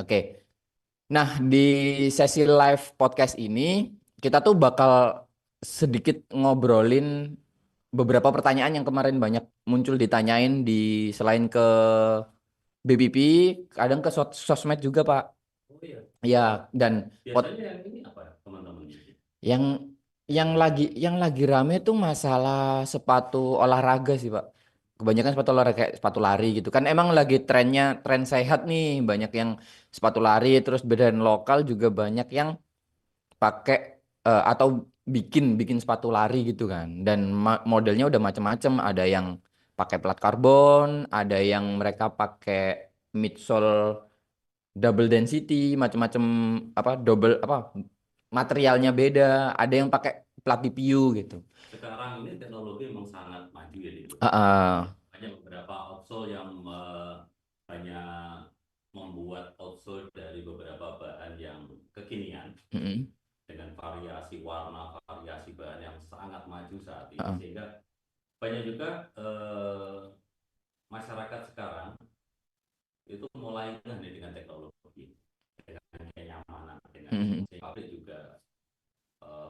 Oke. Nah, di sesi live podcast ini kita tuh bakal sedikit ngobrolin beberapa pertanyaan yang kemarin banyak muncul ditanyain di selain ke BBP, kadang ke sosmed juga, Pak. Oh iya, Ya, dan biasanya yang ini apa teman-teman? yang yang lagi rame tuh masalah sepatu olahraga sih, Pak. Kebanyakan sepatu olahraga kayak sepatu lari gitu kan emang lagi trennya tren sehat nih, banyak yang sepatu lari terus brand lokal juga banyak yang pakai atau bikin bikin sepatu lari gitu kan. Dan modelnya udah macam-macam, ada yang pakai plat karbon, ada yang mereka pakai midsole double density, macam-macam apa double apa materialnya beda, ada yang pakai plat DPU gitu. Sekarang ini teknologi memang sangat maju ya itu. Ah, Banyak beberapa outsole yang hanya membuat outsole dari beberapa bahan yang kekinian mm-mm, dengan variasi warna, variasi bahan yang sangat maju saat ini ah, sehingga banyak juga masyarakat sekarang itu mulai nih dengan teknologi, dengan kenyamanan, dengan mm-mm. pabrik juga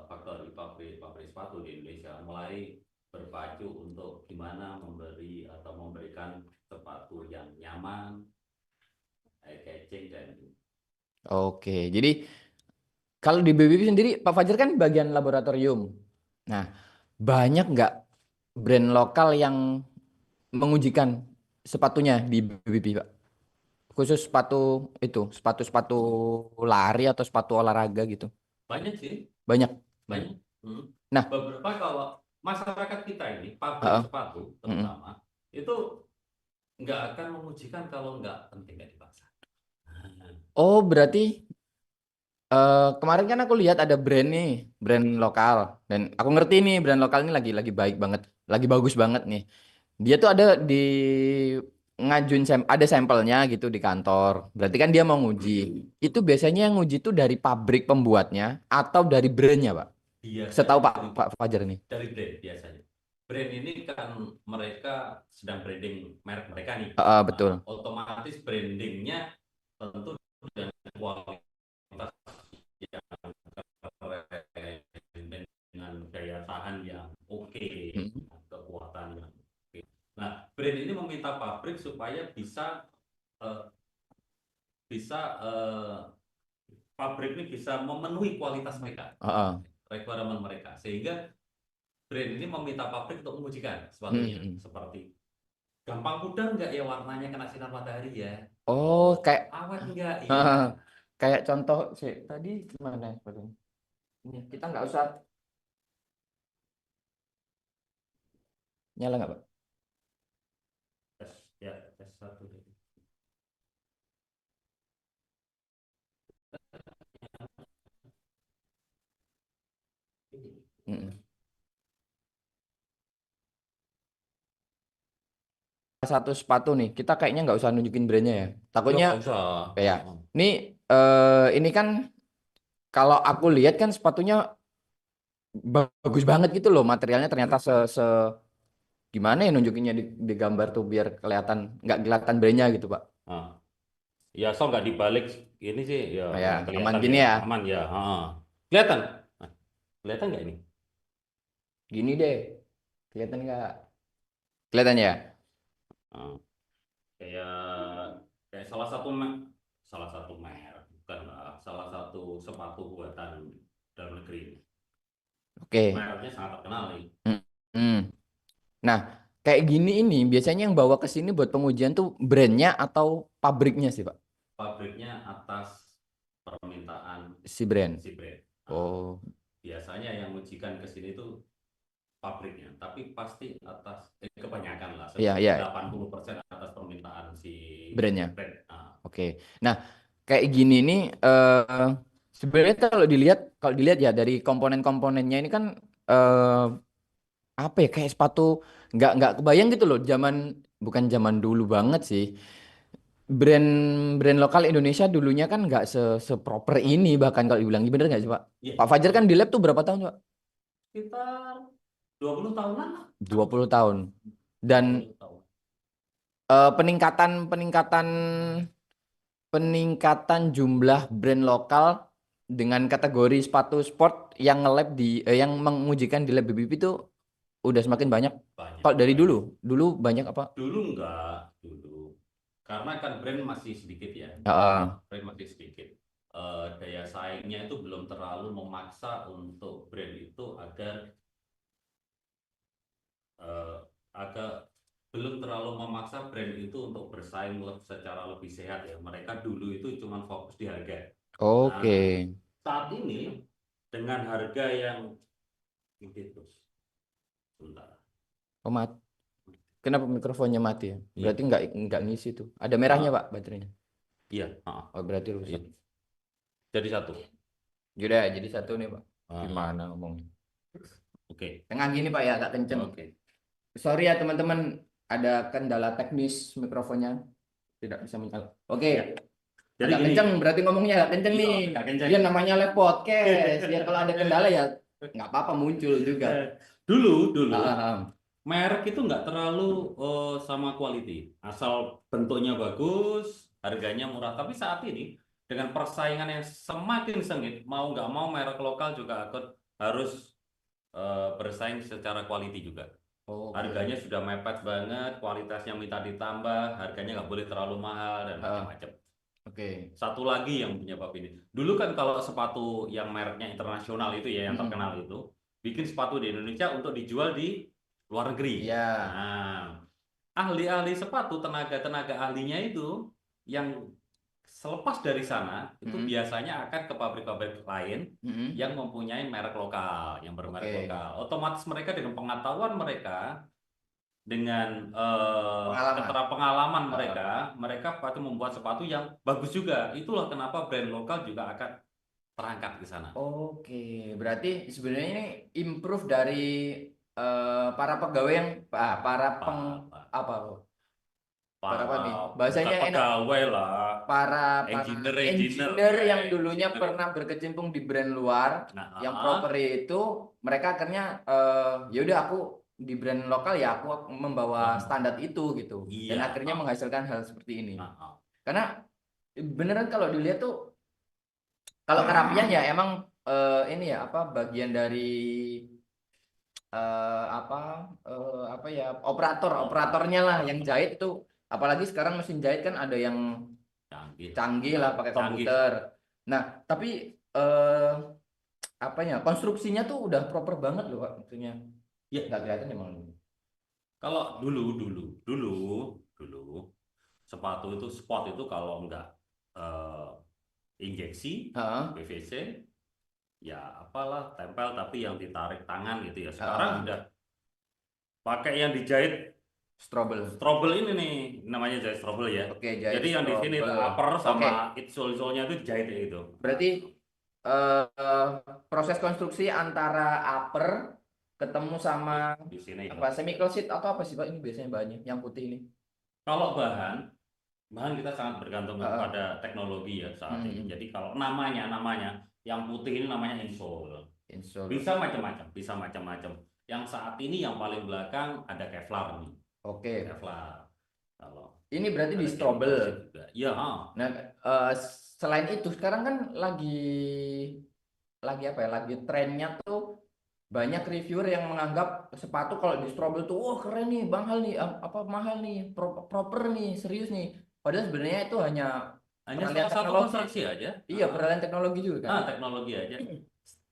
faktori pabrik sepatu di Indonesia mulai berpacu untuk gimana memberi atau memberikan sepatu yang nyaman, eye-catching dan Oke, jadi kalau di BBB sendiri, Pak Fajar kan bagian laboratorium. Nah, banyak nggak brand lokal yang mengujikan sepatunya di BBB, Pak? Khusus sepatu itu, sepatu-sepatu lari atau sepatu olahraga gitu. banyak sih, Banyak, banyak. banyak. Hmm. Nah, Beberapa kalau masyarakat kita ini pabrik heeh, sepatu mm-mm. terutama itu nggak akan mengujikan kalau nggak penting nggak dipaksa. Nah, Oh, berarti kemarin kan aku lihat ada brand nih, brand lokal. Dan aku ngerti nih brand lokal ini lagi baik banget, lagi bagus banget nih. Dia tuh ada di ngajuin ada sampelnya gitu di kantor. Berarti kan dia mau nguji. Itu biasanya yang nguji tuh dari pabrik pembuatnya atau dari brandnya, Pak? Setahu biasanya Pak Pak Fajar nih. dari brand biasanya. Brand ini kan mereka sedang branding merek mereka nih. Nah, Betul. otomatis brandingnya tentu dengan kualitas yang keren, dengan daya tahan yang oke, Mm. kekuatan yang oke. Nah, brand ini meminta pabrik supaya eh, bisa pabrik ini bisa memenuhi kualitas mereka, Heeh. requirement mereka, sehingga brand ini meminta pabrik untuk mengujikan sepatunya Mm-mm. seperti gampang pudar nggak ya warnanya kena sinar matahari ya, Oh, oh kayak awet nggak ya. heeh. Kayak contoh sih tadi gimana sepatunya? Ini kita nggak usah nyala nggak, Pak? Tes ya, tes satu deh. Ini. Mm-mm. Satu sepatu nih, kita kayaknya nggak usah nunjukin brandnya ya. Ya Takutnya nggak usah. kayak Heeh. ini kan kalau aku lihat kan sepatunya bagus banget gitu loh, materialnya ternyata se gimana ya nunjukinnya di gambar tuh biar kelihatan nggak kelihatan brandnya gitu, Pak. Nah, ya so nggak dibalik ini sih ya Oh ya, aman kelihatan gini ya ya. aman ya. Heeh. Kelihatan. Nah, kelihatan nggak ini? Gini deh. Kelihatan nggak? Kelihatan ya? Heeh. Kayak kayak salah satu merek bukan lah, salah satu sepatu buatan dalam negeri. Oke. Mereknya sangat terkenal nih. Hmm. Hmm. Nah, kayak gini ini biasanya yang bawa ke sini buat pengujian tuh brandnya atau pabriknya sih, Pak? Pabriknya atas permintaan Si brand. si brand. Nah, Oh, biasanya yang mengujikan ke sini tuh pabriknya, tapi pasti atas kebanyakan lah, iya, iya, 80% atas permintaan si brandnya. brand. Nah, Oke. Nah, kayak gini nih sebenarnya kalau dilihat ya dari komponen-komponennya ini kan eh apa ya kayak sepatu nggak kebayang gitu loh zaman bukan zaman dulu banget sih. Brand-brand lokal Indonesia dulunya kan nggak seproper ini bahkan kalau dibilang bener nggak sih, Pak? iya, Pak Fajar kan betul. di lab tuh berapa tahun, Pak? Sekitar 20 tahunan lah. 20 tahun. dua Dan puluh tahun. peningkatan peningkatan peningkatan jumlah brand lokal dengan kategori sepatu sport yang nge-lab yang mengujikan di lab BBB itu udah semakin banyak. banyak, Kalau dari banyak. dulu banyak apa? Dulu enggak, dulu. Karena kan brand masih sedikit ya, Ah, brand masih sedikit. Daya saingnya itu belum terlalu memaksa untuk brand itu eh, agar belum terlalu memaksa brand itu untuk bersaing secara lebih sehat ya. Mereka dulu itu cuma fokus di harga. oke. Nah, saat ini dengan harga yang ini terus, sebentar. Oh, kenapa mikrofonnya mati ya? Iya, Berarti nggak ngisi tuh. Ada merahnya ah, Pak baterainya. iya, Oh, berarti iya. rusak. Jadi satu. Yaudah, jadi satu nih Pak. Ah, Gimana ngomongnya? oke, Tengah gini Pak ya, agak kenceng. oke. Sorry ya teman-teman, ada kendala teknis mikrofonnya tidak bisa menyala. Oke, Jadi agak gini, kenceng berarti ngomongnya agak kenceng iya, nih. nggak kenceng. Ya namanya live podcast. Ya kalau ada kendala ya nggak apa-apa muncul juga. Dulu, Ah, merek itu nggak terlalu sama quality. Asal bentuknya bagus, harganya murah. Tapi saat ini, dengan persaingan yang semakin sengit, mau nggak mau merek lokal juga harus bersaing secara quality juga. oke. Harganya sudah mepet banget, kualitasnya minta ditambah, harganya nggak boleh terlalu mahal dan Ah, macam-macam. oke. Satu lagi yang penyebab ini. Dulu kan kalau sepatu yang mereknya internasional itu ya, yang Mm-mm. terkenal itu, bikin sepatu di Indonesia untuk dijual di luar negeri. Iya. Nah, ahli-ahli sepatu, tenaga-tenaga ahlinya itu yang selepas dari sana, itu Mm-mm. biasanya akan ke pabrik-pabrik lain Mm-mm. yang mempunyai merek lokal, yang bermerek Oke. lokal. Otomatis mereka dengan pengetahuan mereka, dengan Pengalaman. keterapengalaman Ah, mereka, mereka pasti membuat sepatu yang bagus juga. Itulah kenapa brand lokal juga akan terangkat ke sana. oke. Berarti sebenarnya ini improve dari para pegawai yang para Pak, Pak, apa para apa nih? Pak, bukan Bahasanya enak. pegawai lah, Para engineer engineer ya, yang dulunya engineer. pernah berkecimpung di brand luar Nah, yang proper itu mereka akhirnya ya udah aku di brand lokal ya aku membawa standar itu gitu dan iya, akhirnya menghasilkan hal seperti ini ah. karena beneran kalau dilihat tuh kalau kerapian ya emang ini ya apa bagian dari apa apa ya operatornya lah yang Operator jahit itu apalagi sekarang mesin jahit kan ada yang canggih, canggih lah pakai canggih. komputer. Nah, tapi eh apanya konstruksinya tuh udah proper banget loh Pak. Maksudnya Ya, nggak kelihatan emang. kalau dulu sepatu itu sport itu kalau enggak eh, injeksi Heeh, PVC ya apalah tempel tapi yang ditarik tangan gitu ya. Sekarang heeh. sudah pakai yang dijahit Strobel. strobel ini nih, namanya jahit strobel ya. Oke, jahit Jadi yang di sini itu strobel. upper Oke, sama insole-nya itu dijahit itu. berarti eh proses konstruksi antara upper ketemu sama Di sini itu. apa semi closed atau apa sih Pak ini biasanya bahannya yang putih ini? Kalau bahan bahan kita sangat bergantung Heeh. pada teknologi ya saat ini. Hmm, Jadi kalau namanya yang putih ini namanya insole. insole. Bisa macam-macam, bisa macam-macam. Yang saat ini yang paling belakang ada Kevlar nih. Oke. Kevlar. Kalau Ini berarti di ada strobel. chemical sheet juga. Ya, Nah, eh, selain itu sekarang kan lagi apa ya? Lagi trennya tuh banyak reviewer yang menganggap sepatu kalau di strobel tuh, wah keren nih, mahal nih, apa mahal nih, proper nih, serius nih. Padahal sebenarnya itu hanya hanya peralihan salah satu teknologi. konstruksi aja. Iya, peralihan teknologi juga kan. Teknologi aja.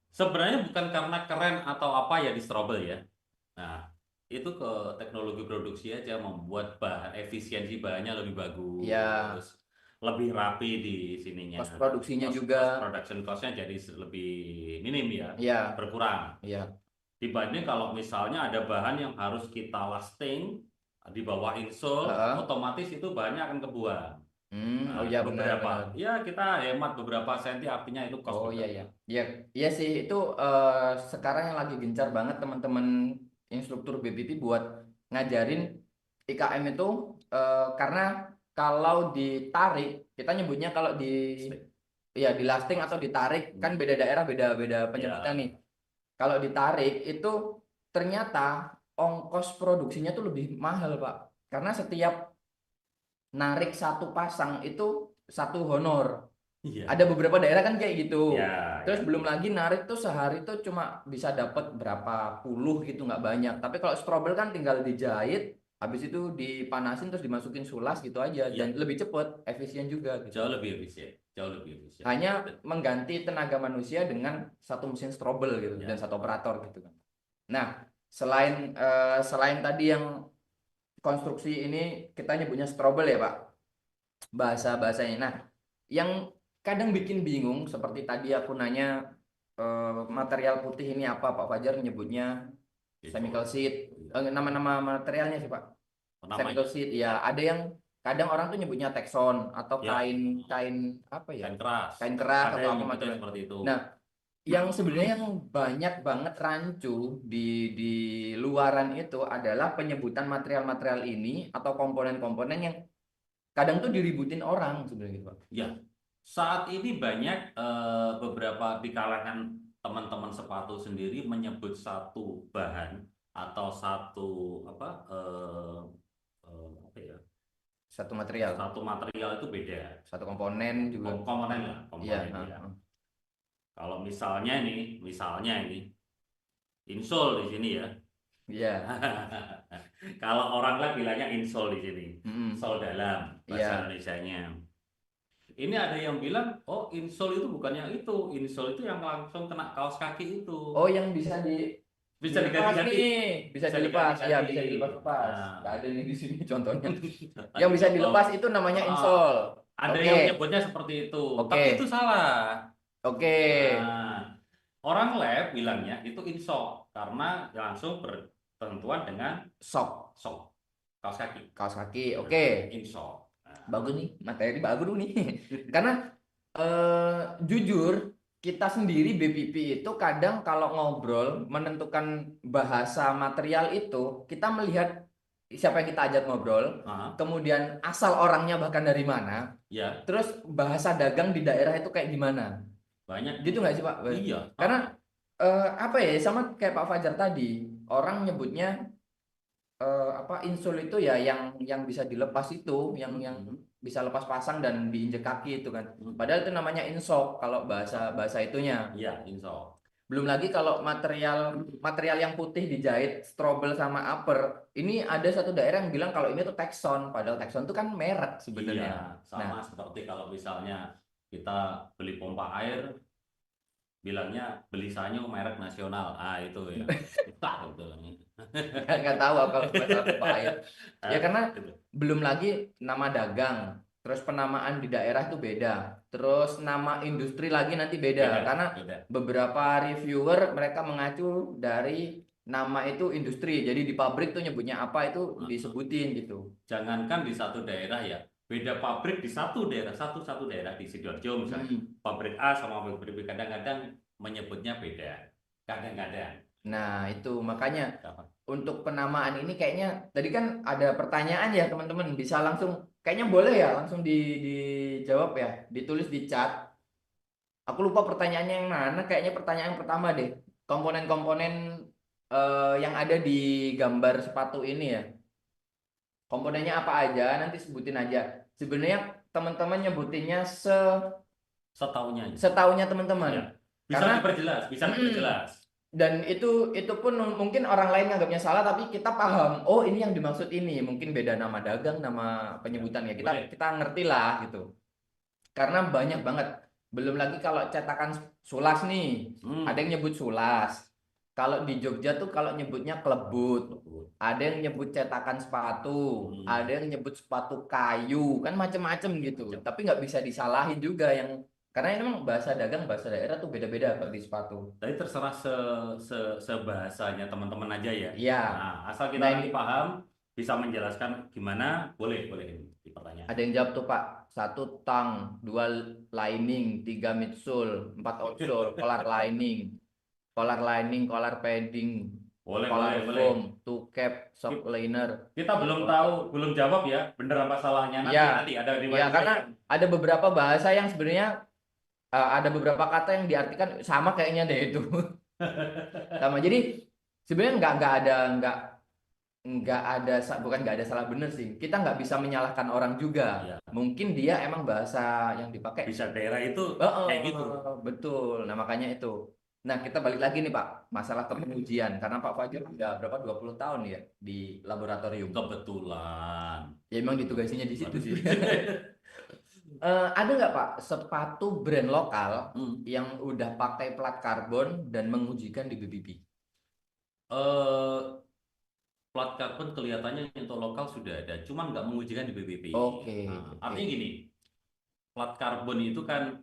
Sebenarnya bukan karena keren atau apa ya di strobel ya. Nah, itu ke teknologi produksi aja membuat bahan efisiensi bahannya lebih bagus, Ya, lebih rapi di sininya. kos produksinya juga. Cost production cost-nya jadi lebih minim ya, Ya, berkurang. ya. Dibanding kalau misalnya ada bahan yang harus kita lasting di bawah insole, Heeh. otomatis itu bahannya akan kebuang. Oh Nah, ya benar-benar. beberapa, ya kita hemat beberapa senti, artinya itu cost Oh iya production. ya. Iya, iya sih itu sekarang yang lagi gencar banget teman-teman instruktur BBT buat ngajarin IKM itu karena kalau ditarik kita nyebutnya kalau di Stick, ya di lasting atau lasting. ditarik kan beda daerah beda-beda penyebutan nih. Ya, Kalau ditarik itu ternyata ongkos produksinya tuh lebih mahal, Pak. Karena setiap narik satu pasang itu satu honor. Iya. Ada beberapa daerah kan kayak gitu. Ya, Terus ya. belum lagi narik tuh sehari tuh cuma bisa dapat berapa puluh gitu, nggak banyak. Tapi kalau strobel kan tinggal dijahit, habis itu dipanasin terus dimasukin sulas gitu aja, dan Iya, lebih cepet, efisien juga gitu. jauh lebih efisien, jauh lebih efisien. Hanya mengganti tenaga manusia dengan satu mesin strobel gitu dan Ya. satu operator gitu kan. Nah, selain tadi yang konstruksi ini kita nyebutnya strobel ya Pak, bahasanya. Nah, yang kadang bikin bingung seperti tadi aku nanya, material putih ini apa Pak Fajar nyebutnya chemical Insol. sheet. Iya. Nama-nama materialnya sih Pak. Chemical Namanya. sheet ya, ada yang kadang orang tuh nyebutnya Texon atau Ya, kain kain apa ya? kain keras. Kain kerak Ada atau yang apa nyebutnya material. seperti itu. Nah, yang sebenarnya yang banyak banget rancu di luaran itu adalah penyebutan material-material ini atau komponen-komponen yang kadang tuh diributin orang sebenarnya gitu Pak. Ya, saat ini banyak beberapa di kalangan teman-teman sepatu sendiri menyebut satu bahan atau satu apa apa ya, Satu material, satu material itu beda. satu komponen juga. Komponen lah, Iya, komponen ya. Kalau misalnya ini insole di sini ya. iya, Kalau orang lah bilangnya insole di sini, mm, sol dalam bahasa iya. Indonesianya. Ini ada yang bilang, oh insole itu bukan yang itu, insole itu yang langsung kena kaos kaki itu. Oh, yang bisa Bisa dilepas diganti-ganti, nih, bisa bisa dilepas, ya diganti-ganti. bisa dilepas-lepas. Nggak Nah, ada nih di sini contohnya. tadi Yang bisa contoh, dilepas itu namanya ah, insole. ada Oke, yang menyebutnya seperti itu, tapi itu oke, salah. oke. Nah, orang lab bilangnya itu insole karena langsung bertentuan dengan Sok, sok kaos kaki. kaos kaki. Oke, Nah, insole. Nah, bagus nih, materi bagus nih. Karena jujur, kita sendiri BPP itu kadang kalau ngobrol menentukan bahasa material itu, kita melihat siapa yang kita ajak ngobrol, ah, kemudian asal orangnya bahkan dari mana, ya terus bahasa dagang di daerah itu kayak gimana. banyak Gitu itu. nggak sih Pak? Iya. Karena apa ya, sama kayak Pak Fajar tadi, orang nyebutnya apa insul itu ya yang bisa dilepas itu, yang Hmm, bisa lepas pasang dan diinjek kaki itu kan. hmm. Padahal itu namanya insok kalau bahasa Insole. bahasa itunya. Iya, insole. Belum lagi kalau material material yang putih dijahit strobel sama upper. Ini ada satu daerah yang bilang kalau ini tuh Texon, padahal Texon itu kan merek Iya, sebenarnya. Nah, sama seperti kalau misalnya kita beli pompa air, bilangnya beli Sanyo merek nasional. Ah, itu ya. Kita itu. nggak tahu apa masalah pompa air. Ya Ah, karena itu. belum lagi nama dagang, terus penamaan di daerah itu beda, terus nama industri lagi nanti beda. Beda, Karena beda. beberapa reviewer mereka mengacu dari nama itu industri, jadi di pabrik tuh nyebutnya apa itu Nah, disebutin gitu. jangankan di satu daerah ya, beda pabrik di satu daerah, satu daerah di Sidoarjo misalnya. Hmm. Pabrik A sama pabrik B kadang-kadang menyebutnya beda. Kadang-kadang. Nah itu makanya Apa? untuk penamaan ini kayaknya tadi kan ada pertanyaan ya teman-teman, bisa langsung kayaknya boleh ya langsung dijawab ya, ditulis di chat. Aku lupa pertanyaannya yang mana, kayaknya pertanyaan pertama deh. Komponen-komponen yang ada di gambar sepatu ini ya. Komponennya apa aja, nanti sebutin aja. Sebenarnya teman-teman nyebutinnya Setaunya aja. setaunya teman-teman. Ya. Bisa Karena diperjelas, bisa mm, diperjelas. dan itu pun mungkin orang lain nganggapnya salah, tapi kita paham. Oh, ini yang dimaksud ini. Mungkin beda nama dagang, nama Ya, penyebutan ya. Kita boleh. kita ngerti lah gitu. Karena banyak banget. Belum lagi kalau cetakan sulas nih, ada Hmm. yang nyebut sulas. Kalau di Jogja tuh kalau nyebutnya kelebut, Betul. ada yang nyebut cetakan sepatu, ada Hmm. yang nyebut sepatu kayu, kan macem-macem gitu. Macam. Tapi nggak bisa disalahin juga yang karena ini memang bahasa dagang, bahasa daerah tuh beda-beda kalau di sepatu. Tapi terserah sebahasanya teman-teman aja ya. Iya. Nah, asal kita Nah ini nanti paham, bisa menjelaskan gimana, boleh, boleh ini ada dipertanyakan. yang jawab tuh Pak. Satu tang, dua lining, tiga midsole, empat outsole, collar lining, collar padding, Boleh, collar boleh, boleh. foam, two cap, sock Ki- liner. Kita belum tahu, Oke. belum jawab ya, bener apa salahnya. Ya, Nanti ada ya karena riwayat-riwayat. ada beberapa bahasa yang sebenarnya ada beberapa kata yang diartikan sama kayaknya deh itu. Sama. Jadi sebenarnya nggak ada nggak bukan nggak ada salah bener sih. Kita nggak bisa menyalahkan orang juga. Ya, Mungkin dia emang bahasa yang dipakai. bisa daerah itu kayak gitu. Betul. Nah, makanya itu. Nah, kita balik lagi nih, Pak. Masalah ke pengujian. Karena Pak Fajar udah berapa 20 tahun ya di laboratorium. Kebetulan. Ya emang ditugasinya di situ Kebetulan. sih. Ada nggak Pak sepatu brand lokal Hmm. yang udah pakai plat karbon dan mengujikan di BBB? Eh, Plat karbon kelihatannya untuk lokal sudah ada, cuman nggak mengujikan di BPP. Oke, Nah, oke. artinya gini, plat karbon itu kan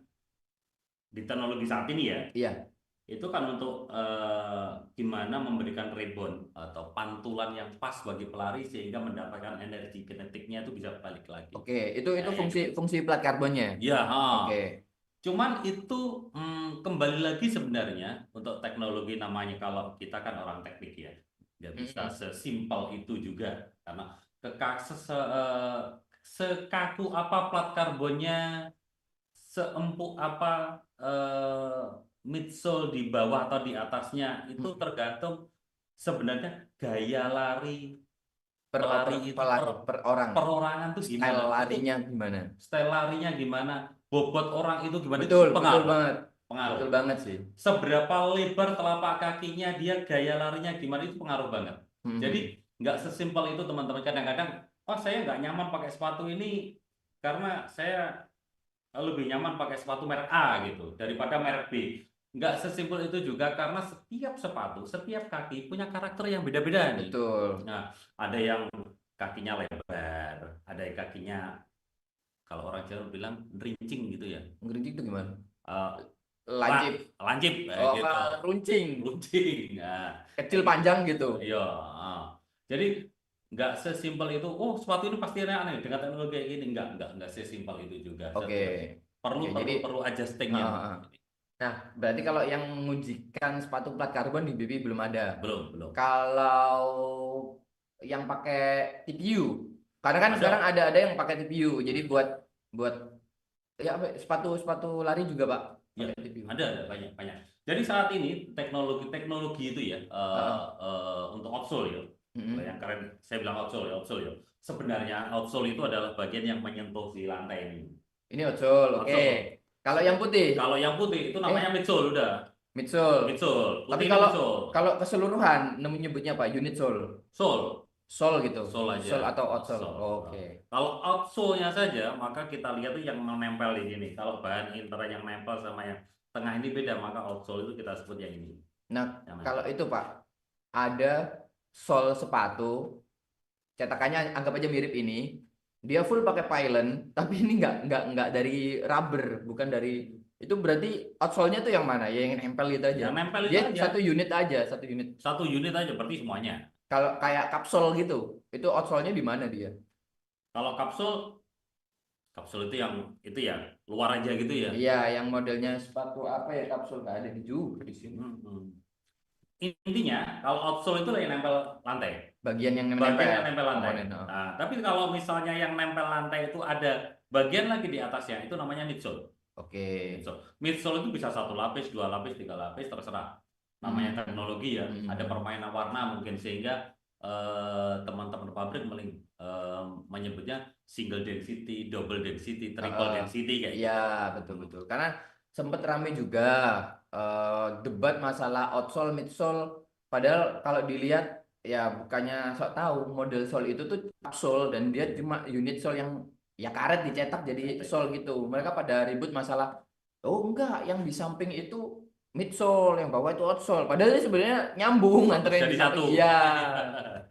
di teknologi saat ini ya, Iya, itu kan untuk gimana memberikan rebound atau pantulan yang pas bagi pelari sehingga mendapatkan energi kinetiknya itu bisa balik lagi. oke. Itu Kayak yang fungsi gitu. fungsi plat karbonnya. Ya, Oke. cuman itu kembali lagi sebenarnya untuk teknologi namanya kalau kita kan orang teknik ya, nggak bisa Mm-mm. sesimpel itu juga karena sekaku apa plat karbonnya, seempuk apa eh, midsole di bawah atau di atasnya itu Mm-mm. tergantung sebenarnya gaya lari Per, pelari per, itu pelari, per orang. perorangan tuh Style gimana, itu larinya gimana? style larinya gimana, bobot orang itu gimana, itu Betul, betul pengaruh, banget. pengaruh. Betul banget sih. Seberapa lebar telapak kakinya dia, gaya larinya gimana, itu pengaruh banget. Jadi Mhm. nggak sesimpel itu teman-teman. Kadang-kadang, oh saya nggak nyaman pakai sepatu ini karena saya lebih nyaman pakai sepatu merek A gitu daripada merek B. Nggak sesimpel itu juga karena setiap sepatu, setiap kaki punya karakter yang beda-beda nih. Betul. Nah, ada yang kakinya lebar, ada yang kakinya kalau orang Jawa bilang rincing gitu ya. Ngerincing itu gimana? Eh, Lancip. Lancip kayak Oh, gitu. runcing. Luncing. Nah, Kecil kayak gitu. panjang gitu. Iya. Jadi nggak sesimpel itu. Oh, sepatu ini pasti aneh dengan teknologi kayak gini. Nggak sesimpel itu juga. Oke. Perlu Oke, perlu jadi perlu adjustingnya. heeh. Nah, berarti kalau yang mengujikan sepatu plat karbon di BB belum ada. Belum belum. Kalau yang pakai TPU, karena kan sekarang Ada ada yang pakai TPU. Jadi buat buat ya apa, sepatu sepatu lari juga Pak ya, pakai TPU. ada banyak banyak. Jadi saat ini teknologi itu ya Heeh. untuk outsole ya. Kalau yang Mm-mm. keren saya bilang outsole ya. Sebenarnya outsole itu adalah bagian yang menyentuh si lantai ini. Ini ojol, oke. Outsole. Kalau yang putih, Kalau yang putih itu eh namanya midsole udah. midsole. Midsole. Tapi Putih ini kalau midsole. kalau keseluruhan nyebutnya apa? Unit sole, Sole. sole gitu, Sole aja. sole atau outsole. Sole. Oke. Kalau outsole-nya saja, maka kita lihat tuh yang menempel di sini. Kalau bahan inter yang nempel sama yang tengah ini beda, maka outsole itu kita sebut yang ini. Nah, Yang kalau nempel. itu Pak, ada sole sepatu, cetakannya anggap aja mirip ini. Dia full pakai pylon, tapi ini nggak dari rubber, bukan dari itu berarti outsole-nya tuh yang mana? Ya yang nempel itu aja. Yang nempel Dia itu aja. satu unit aja, satu unit. Satu unit aja, berarti semuanya. Kalau kayak kapsul gitu, itu outsole-nya di mana dia? Kalau kapsul, kapsul itu ya luar aja gitu ya. Iya, yang modelnya sepatu apa ya kapsul nggak ada di juga di sini. Hmm. Intinya, kalau outsole itu yang nempel lantai. Bagian yang Bagian nempel yang nempel lantai. komponen. Oh. Nah, tapi kalau misalnya yang nempel lantai itu ada bagian lagi di atasnya, itu namanya midsole. Oke. Midsole itu bisa satu lapis, dua lapis, tiga lapis, terserah. Namanya Hmm. teknologi ya, ada Hmm. permainan warna mungkin sehingga teman-teman pabrik menyebutnya single density, double density, triple Heeh. density kayak Iya, gitu. betul-betul. Karena sempat rame juga debat masalah outsole, midsole. Padahal kalau dilihat ya bukannya sok tahu model sole itu tuh kapsul dan dia cuma unit sole yang ya karet dicetak jadi sole gitu. Mereka pada ribut masalah, oh enggak, yang di samping itu midsole, yang bawah itu outsole. Padahal ini sebenarnya nyambung Satu antara yang jadi di satu. samping. Iya,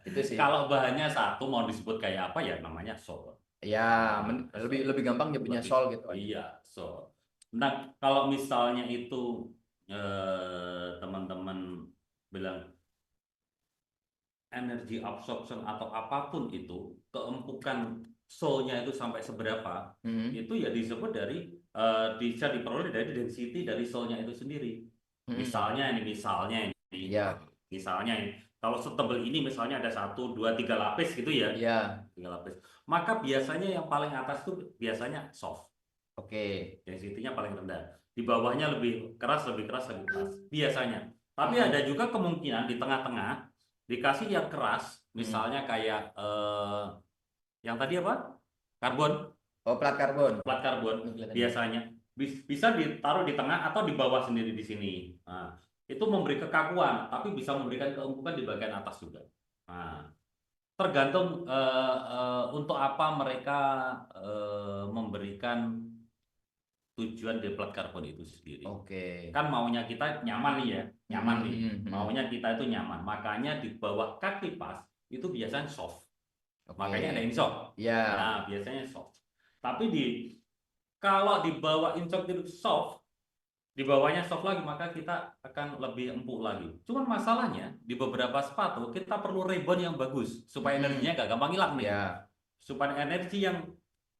itu sih. Kalau bahannya satu mau disebut kayak apa ya namanya sole. Ya, lebih Sole. lebih gampang dia punya Lebih sole gitu aja. iya sole. Nah, kalau misalnya itu teman-teman bilang energi absorption atau apapun itu, keempukan soul-nya itu sampai seberapa, Hmm. itu ya disebut dari bisa diperoleh dari density dari soul-nya itu sendiri. Hmm. Misalnya ini, Ya, misalnya ini, kalau setebal ini misalnya ada satu, dua, tiga lapis gitu ya, ya, tiga lapis. Maka biasanya yang paling atas itu biasanya soft, oke. density-nya paling rendah. Di bawahnya lebih keras, lebih keras, lebih keras. Biasanya. Tapi ada Hmm. juga kemungkinan di tengah-tengah Dikasih yang keras, Hmm. misalnya kayak yang tadi apa? Karbon, Oh, plat karbon. plat karbon Ini kelihatan nih. biasanya bisa ditaruh di tengah atau di bawah sendiri di sini. Nah, itu memberi kekakuan, tapi bisa memberikan keempukan di bagian atas juga. Nah, tergantung untuk apa mereka memberikan tujuan di plat karbon itu sendiri. Oke. Kan maunya kita nyaman nih ya, nyaman nih. Hmm. Maunya kita itu nyaman. Makanya di bawah kaki pas itu biasanya soft. Oke. Makanya ada insok. Ya. Nah, biasanya soft. Tapi kalau di bawah insok itu soft, di bawahnya soft lagi, maka kita akan lebih empuk lagi. Cuman masalahnya di beberapa sepatu kita perlu rebound yang bagus supaya energinya Hmm. gak gampang hilang nih. Ya. Supaya energi yang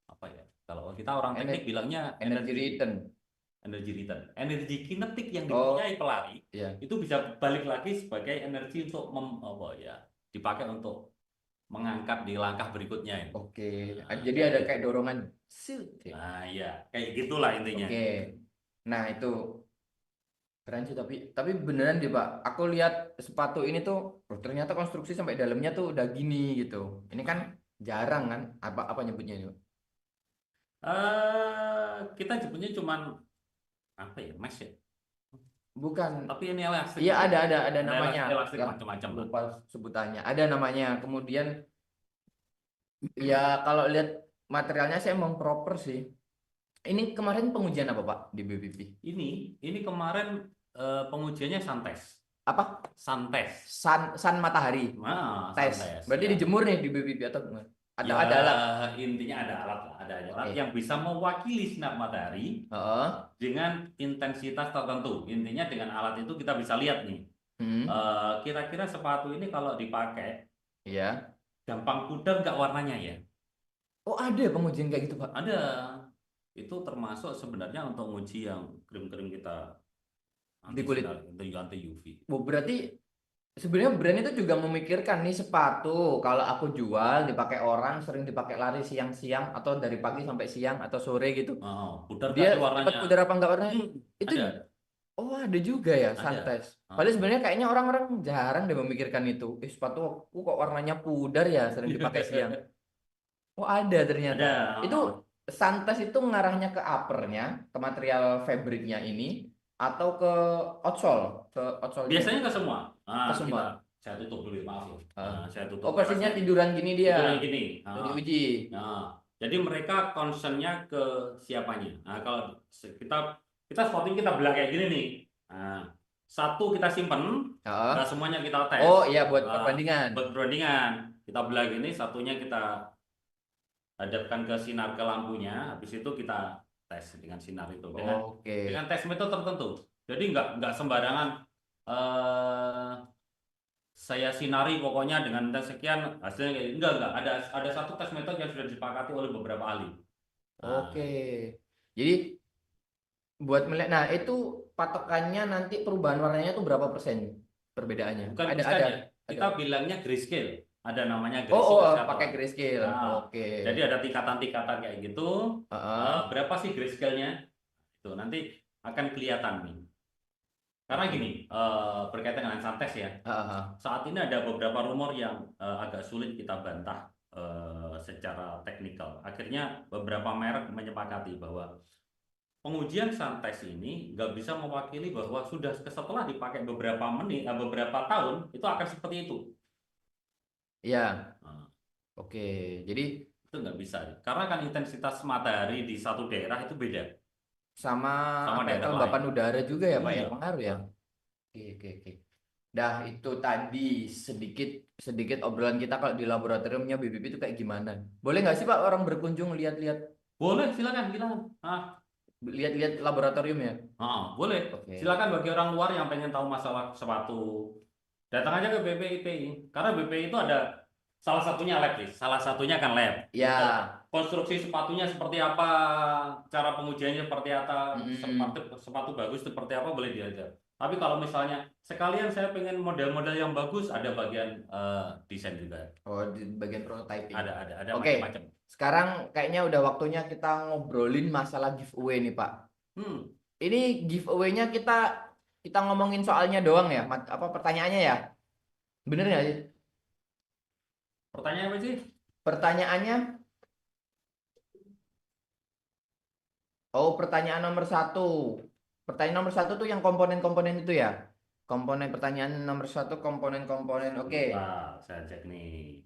apa ya? Kalau kita orang teknik Ener- bilangnya Energy return. energi return. Energi kinetik yang dipunyai Oh, pelari ya. itu bisa balik lagi sebagai energi untuk apa ya? Dipakai untuk mengangkat di langkah berikutnya ini. Oke. Nah, Jadi kayak ada gitu. kayak dorongan. Set, ya. Nah, iya, kayak gitulah intinya. Oke. Nah, itu keren sih, tapi beneran deh Pak. Aku lihat sepatu ini tuh, oh, ternyata konstruksi sampai dalamnya tuh udah gini gitu. Ini kan jarang kan? Apa apa nyebutnya ini, Pak? Kita sebutnya cuman apa ya, mesh ya. Bukan. Tapi ini elastik Iya lah ya. ada Ada namanya. elastik Ya, macam-macam lah. lupa sebutannya. Ada namanya. Kemudian ya kalau lihat materialnya saya emang proper sih. Ini kemarin pengujian apa Pak di BBP? Ini kemarin pengujiannya Santes. Apa? Santes. Sun matahari Nah, tes. Santes Berarti ya. dijemur nih di BBP atau gimana? Ya, Ada alat. intinya ada alat lah, ada alat Oke. yang bisa mewakili sinar matahari Heeh. dengan intensitas tertentu. Intinya dengan alat itu kita bisa lihat nih, Hmm. kira-kira sepatu ini kalau dipakai Iya. gampang pudar nggak warnanya ya? Oh, ada pengujian kayak gitu, Pak. Ada. Itu termasuk sebenarnya untuk uji yang krim-krim kita Di anti sinar, kulit. anti UV. Oh, berarti sebenarnya brand itu juga memikirkan nih sepatu kalau aku jual dipakai orang sering dipakai lari siang-siang atau dari pagi sampai siang atau sore gitu. Pudar Dia nggak tuh cepat warnanya? pudar apa enggak warnanya? Hmm, Itu ada, oh ada juga ya ada. Santes. Padahal Ah. sebenarnya kayaknya orang-orang jarang deh memikirkan itu. Sepatu aku kok warnanya pudar ya sering dipakai siang. Oh ada ternyata. Ada. Itu Santes itu ngarahnya ke uppernya, ke material fabriknya ini, atau ke outsole, ke outsole-nya Biasanya gitu. ke semua. Ke Kita semua. saya tutup dulu ya, maaf ya. Heeh. Saya Oh tutup posisinya kerasnya. tiduran gini dia, Itu yang gini. yang diuji. Jadi mereka concernnya ke siapanya. Nah, kalau kita kita spotting kita belah kayak gini nih. Nah, satu kita simpen, Heeh. nggak semuanya kita tes. Oh iya buat Nah, perbandingan. buat perbandingan. Kita belah gini, satunya kita hadapkan ke sinar ke lampunya. Habis itu kita tes dengan sinar itu dengan Oke. tes metode tertentu. Jadi nggak sembarangan. eh saya sinari pokoknya dengan tes sekian hasilnya kayak enggak ada satu tes metode yang sudah disepakati oleh beberapa ahli. Oke. Nah, Jadi buat melihat, nah itu patokannya nanti perubahan warnanya tuh berapa persen perbedaannya? bukan Ada persen ada ya, ada. kita bilangnya grayscale, ada namanya Oh oh grayscale pakai scatter. grayscale. Nah, Oke. jadi ada tingkatan-tingkatan kayak gitu. Heeh. Berapa sih grayscale-nya itu nanti akan kelihatan nih, karena Oke. gini, berkaitan dengan santes ya. Heeh. Saat ini ada beberapa rumor yang agak sulit kita bantah secara teknikal. Akhirnya beberapa merek menyepakati bahwa pengujian Santes ini nggak bisa mewakili bahwa sudah setelah dipakai beberapa menit, beberapa tahun itu akan seperti itu. Iya. Nah, Oke. Jadi itu nggak bisa, karena kan intensitas matahari di satu daerah itu beda sama sama apa ya daerah lain. kelembapan udara juga ya Pak ya Iya. pengaruh ya. Nah, Oke. Dah itu tadi sedikit sedikit obrolan kita kalau di laboratoriumnya BBB itu kayak gimana? Boleh nggak sih Pak orang berkunjung lihat-lihat boleh, silakan, silakan. lihat-lihat laboratorium ya? Boleh. Oke. Silakan bagi orang luar yang pengen tahu masalah sepatu, datang aja ke BPIPI. Karena BPI itu ada salah satunya lab, sih. Salah satunya kan lab. Ya. Konstruksi sepatunya seperti apa, cara pengujiannya seperti apa, Mm-mm. sepatu bagus seperti apa boleh diajar. Tapi kalau misalnya sekalian saya pengen model-model yang bagus, ada bagian desain juga. Oh di bagian prototyping. Ada Oke. macam-macam. Sekarang kayaknya udah waktunya kita ngobrolin masalah giveaway nih Pak. Hmm, Ini giveaway-nya kita ngomongin soalnya doang ya, apa pertanyaannya ya? Bener nggak sih? Pertanyaan apa sih? Pertanyaannya, oh pertanyaan nomor satu. Pertanyaan nomor satu tuh yang komponen-komponen itu ya. Komponen pertanyaan nomor satu komponen-komponen. Oke, Sebentar, saya cek nih.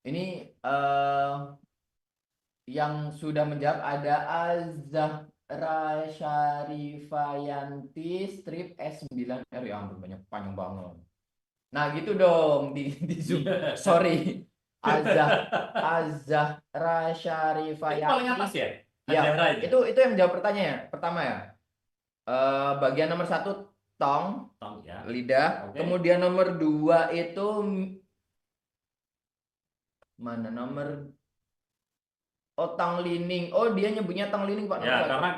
ini yang sudah menjawab ada Azahra Syarifayanti strip S9R, ya ampun banyak panjang banget. Nah gitu dong di Zoom. Sorry. Azahra Itu paling atas Syarifayanti. ya? Ya, Azahra itu. itu yang jawab pertanyaan pertama ya. Bagian nomor satu tong, Tong ya. lidah. Oke. Kemudian nomor dua itu mana nomor, oh tang lining. Oh dia nyebutnya tang lining Pak Ya, nomor satu. karena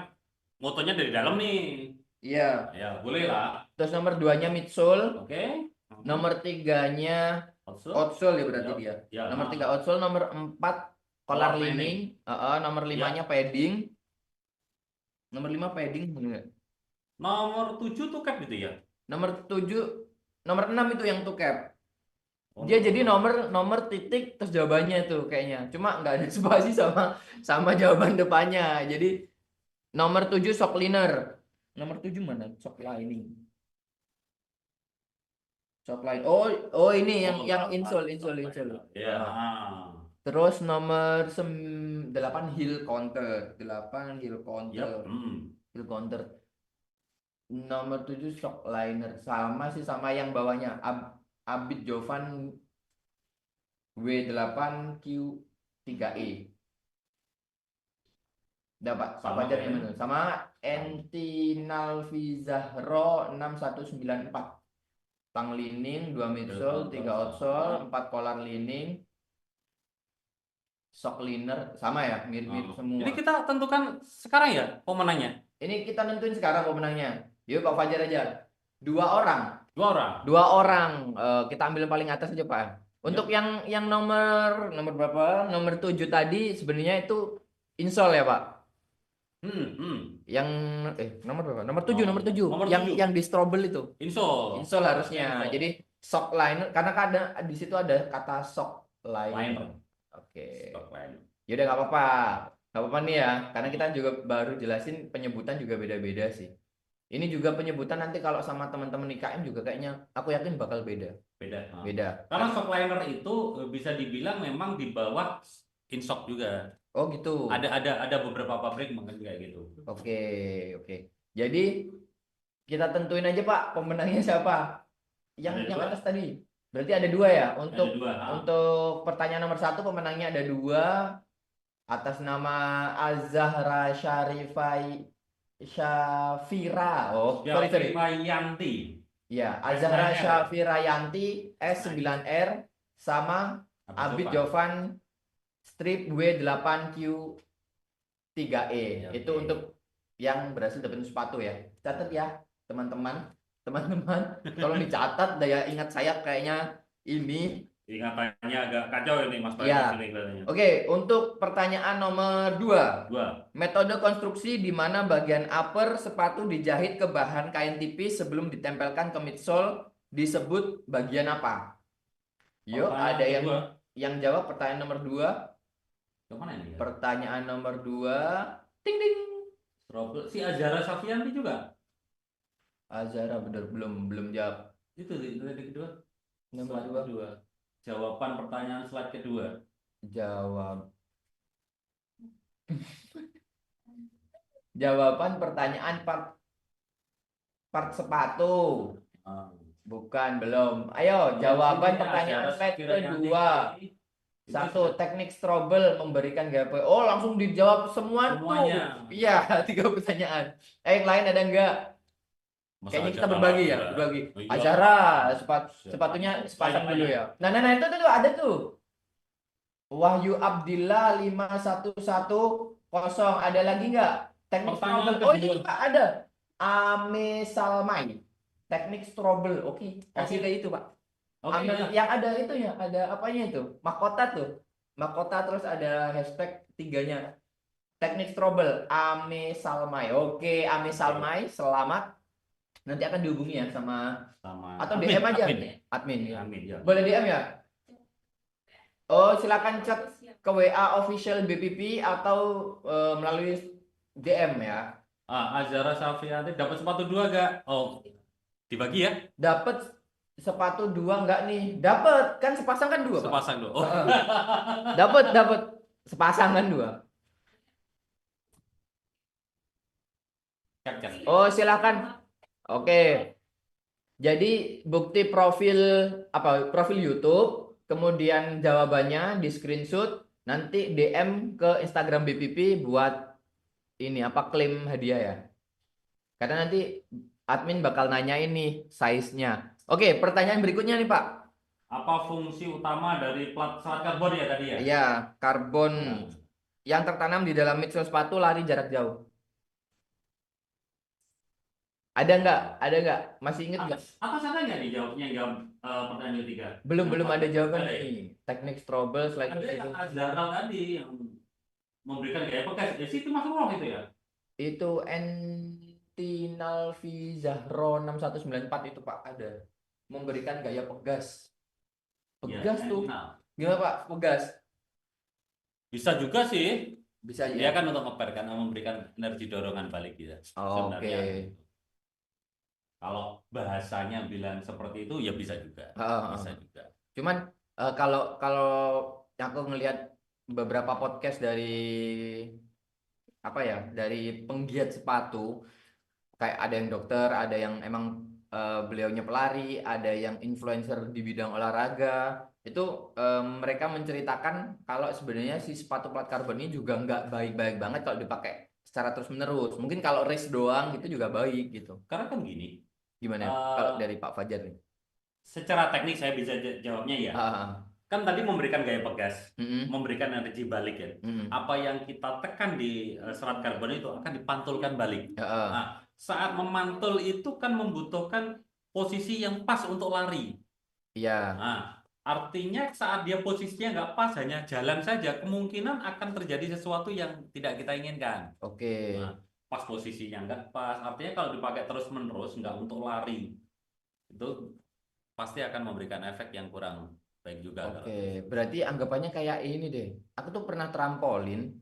motonya dari dalam nih. Iya. Ya, boleh lah. Terus nomor duanya midsoul. Oke. Mhm. Nomor tiganya Also, outsole ya berarti ya, dia. ya, Nomor tiga ha. outsole, nomor empat collar Color lining. lining. Nomor limanya Ya. padding. Nomor lima padding bener nggak? Nomor 7 tuh cap gitu ya. Nomor tujuh, nomor enam itu yang to cap. Oh, Dia nomor jadi 6. nomor nomor titik terus jawabannya tuh kayaknya. Cuma nggak ada spasi sama sama jawaban depannya. Jadi nomor 7 shock liner. Nomor 7 mana? Shock lining. Shock line. Oh, oh ini Oh, yang delapan insole, insole, top insole. liner. Ya. Heeh. Ah. Terus nomor 8 heel counter. 8 heel counter. Yap. Hmm. Heel counter. Nomor 7 shock liner. Sama sih sama yang bawahnya. Abid Jovan W8Q3E. Dapat Pak Sama Fajar kayak gimana? Sama sama. Entinalvi Zahro 6194. Tang lining, 2 Bel midsole, 3 counter outsole, sama. 4 collar lining, shock liner sama ya, mirip-mirip Oh. Jadi semua. kita tentukan sekarang ya pemenangnya. Ini kita nentuin sekarang pemenangnya. Yuk Pak Fajar aja. Dua orang, Dua orang. dua orang. Kita ambil yang paling atas aja Pak. Untuk Yap. yang nomor nomor berapa? Nomor 7 tadi sebenarnya itu insole ya Pak. Hmm. Hmm. Yang nomor berapa? Nomor 7, nomor Nomor 7. nomor Yang 7. di strobel itu. Insol. Insole Harusnya harusnya. insol. Jadi shock liner karena ada di situ ada kata shock liner. Liner. Oke. Stock liner. Yaudah nggak apa-apa. Nggak apa-apa nih ya. Karena kita juga baru jelasin penyebutan juga beda-beda sih. Ini juga penyebutan nanti kalau sama teman-teman IKM juga kayaknya aku yakin bakal beda. Beda. Ah. Beda. Karena stock liner itu bisa dibilang memang di bawah insok juga. Oh gitu. Ada beberapa pabrik mungkin kayak gitu. Oke, oke. Jadi kita tentuin aja Pak pemenangnya siapa. Yang Ada yang dua. atas tadi. Berarti ada dua ya. Ada dua. Ah. Untuk pertanyaan nomor satu pemenangnya ada dua atas nama Azahra Syafira. Oh, sorry sorry. Yanti. Ya, Azahra S9R. Syafira Yanti S9. S9R sama Habis Abid Jovan. Jovan strip W8Q3E. Ya, Itu oke. untuk yang berhasil dapetin sepatu ya. Catat ya, teman-teman. Teman-teman, tolong dicatat daya ingat saya kayaknya ini. Ingatannya agak kacau ini Mas Bayu Ya. sini kelihatannya. Oke, untuk pertanyaan nomor 2. Dua. Metode konstruksi di mana bagian upper sepatu dijahit ke bahan kain tipis sebelum ditempelkan ke midsole disebut bagian apa? Yuk, Pertanyaan ada kedua. yang jawab pertanyaan nomor 2. Yang mana ini ya? Pertanyaan nomor 2. Ting ding. Trouble. Si Azhara Safianti juga. Azara bener belum jawab. Itu tadi kedua. Nomor Slide 2. kedua. Jawaban pertanyaan slide kedua. Jawab. Jawaban pertanyaan part sepatu. Ah. Bukan, belum. Ayo, jawaban pertanyaan slide kedua. Satu, teknik strobel memberikan GP. Oh, langsung dijawab semua Semuanya. tuh. Iya, 3 pertanyaan. Yang lain ada enggak? Masa Kayaknya kita Azhara berbagi ya, juga? berbagi. Oh, iya. Azhara, sepatunya sepasang dulu ya. Nah, itu tuh ada tuh. Wahyu Abdillah 5110. Ada lagi nggak? Teknik Pertanyaan strobel. Oh, ini kedua. juga ada. Ame Salmai. Teknik strobel. Oke, kasih Oke. ke itu, Pak. Oke, ya. Yang ada itunya, ada apanya itu? Mahkota tuh. Mahkota terus ada hashtag tiganya. Teknik strobel, Ame Salmai. Oke, Ame Salmai, selamat. Nanti akan dihubungi ya sama sama atau admin, DM aja. admin ya. Admin ya. Admin ya. Boleh DM ya? Oh, silakan chat ke WA official BPP atau melalui DM ya. Azhara Safriati dapat sepatu dua gak? Oh, dibagi ya? Dapat sepatu dua nggak nih? Dapat, kan sepasang kan dua, Pak. Sepasang dua. Oh. Heeh. Dapat, dapat sepasang kan dua. Cek, cek. Oh, silakan. Oke. Jadi bukti profil apa? Profil YouTube, kemudian jawabannya di screenshot, nanti DM ke Instagram BPP buat ini apa klaim hadiah ya. Karena nanti admin bakal nanya ini size-nya. Oke, pertanyaan berikutnya nih, Pak. Apa fungsi utama dari plat serat karbon ya tadi ya? Iya, karbon Nah, yang tertanam di dalam midsole sepatu lari jarak jauh. Ada nggak? Ada nggak? Masih inget nggak? atas ada nggak nih jawabnya jawab pertanyaan ketiga? Belum Kenapa? ada jawaban Ada ya? nih. Teknik strobel slide Ada itu. yang Azhara tadi yang memberikan gaya pegas. Ya sih itu masuk ruang itu ya? Itu Entinalvi Zahro 6194 itu Pak ada. Memberikan gaya pegas. Iya, Pegas tuh. nah. Gimana Pak? Pegas. Bisa juga sih. Bisa Dia ya. kan untuk ngeper kan memberikan energi dorongan balik gitu. Oke. Sebenarnya kalau bahasanya bilang seperti itu ya bisa juga. Bisa Heeh. juga. Cuman kalau kalau aku ngelihat beberapa podcast dari apa ya, dari penggiat sepatu, kayak ada yang dokter, ada yang emang beliaunya pelari, ada yang influencer di bidang olahraga. Itu mereka menceritakan kalau sebenarnya si sepatu plat karbon ini juga nggak baik-baik banget kalau dipakai secara terus-menerus. Mungkin kalau race doang itu juga baik gitu. Karena kan gini, Gimana ya, kalau eh, dari Pak Fajar nih? secara teknik saya bisa jawabnya ya. Ah, Kan tadi memberikan gaya pegas, mm-mm, memberikan energi balik ya. mm-mm. Apa yang kita tekan di serat karbon itu akan dipantulkan balik. Ya, ah. Nah, saat memantul itu kan membutuhkan posisi yang pas untuk lari. Iya, Nah, artinya saat dia posisinya nggak pas, hanya jalan saja, kemungkinan akan terjadi sesuatu yang tidak kita inginkan. oke, Nah, pas posisinya nggak pas, artinya kalau dipakai terus-menerus nggak untuk lari, itu pasti akan memberikan efek yang kurang baik juga kalau oke. gitu. Berarti anggapannya kayak ini deh. Aku tuh pernah trampolin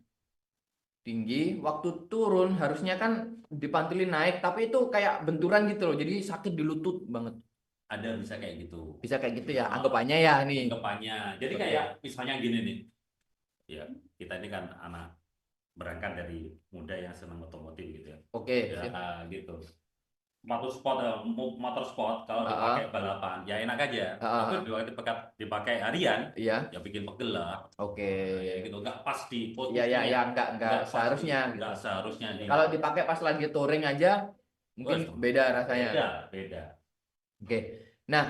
tinggi, waktu turun harusnya kan dipantilin naik, tapi itu kayak benturan gitu loh. Jadi sakit di lutut banget. Ada bisa kayak gitu. Bisa kayak gitu ya, Oh, anggapannya ya nih. anggapannya. Jadi Oke, kayak misalnya gini nih, ya kita ini kan anak berangkat dari muda yang senang otomotif gitu ya. oke, Ya sip. gitu. Motorsport, motorsport kalau dipakai Ah, balapan ya enak aja. Tapi ah, dipakai harian iya, ya bikin pegel lah. oke. Nah, ya gitu nggak pas di Ya, ya, posisinya, ya, enggak nggak pas di, seharusnya gitu. nggak seharusnya di. Kalau dipakai pas lagi touring aja, mungkin Wah, beda rasanya. beda, beda. Oke. Nah,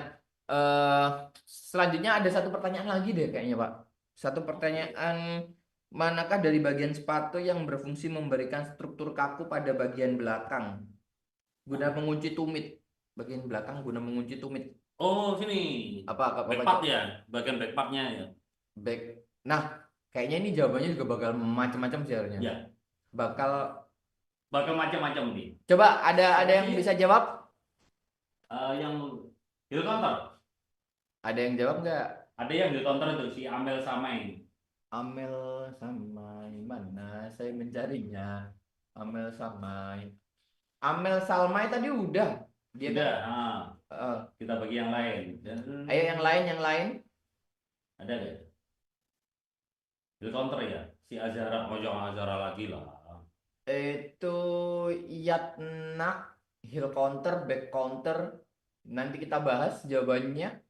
selanjutnya ada satu pertanyaan lagi deh kayaknya, Pak. Satu pertanyaan, manakah dari bagian sepatu yang berfungsi memberikan struktur kaku pada bagian belakang guna mengunci tumit? Bagian belakang guna mengunci tumit. Oh sini Apa backpack aja? ya, bagian backpacknya ya. Back. Nah, kayaknya ini jawabannya juga bakal macam-macam sih harusnya. Ya, Bakal bakal macam-macam nih. coba ada Siapa yang sih bisa jawab? yang hill counter? Ada yang jawab nggak? Ada yang hill counter itu si Amel Samain. Amel Samai mana? Saya mencarinya. Amel Samai. Amel Salmai tadi udah. Dia kan. Udah, eh, kita bagi yang lain. Dan ayo yang lain, yang lain. ada nggak? Hill counter ya, si Azhara, oh jangan Azhara lagi lah. Itu Yatnak, heel counter, back counter. Nanti kita bahas jawabannya.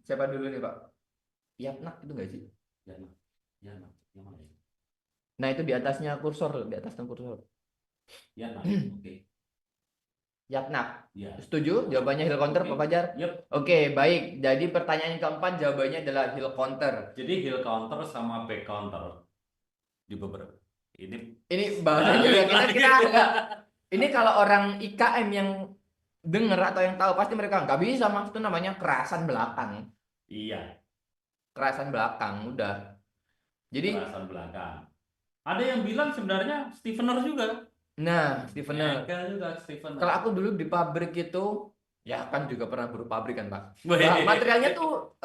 Siapa dulu nih Pak? Yatnak itu nggak sih? Ya, ya, yang mana ya? Nah itu di atasnya kursor, di atasnya kursor. Ya, nah, oke. Yatnak. Ya, Setuju? Jawabannya heel counter, oke. Pak Fajar? Yep. Oke, baik. Jadi pertanyaan yang keempat jawabannya adalah heel counter. Jadi heel counter sama back counter di beberapa ini Ini bahasanya juga kita lagi. kita agak. Ini kalau orang IKM yang denger atau yang tahu pasti mereka nggak bisa, maksud itu namanya kerasan belakang. Iya, Kerasan belakang udah. Jadi kerasan belakang. Ada yang bilang sebenarnya stiffener juga. Nah, Stevener. Enggak juga Steven. Kalau aku dulu di pabrik itu, ya kan juga pernah buruh pabrik kan, Pak. Weh. Materialnya tuh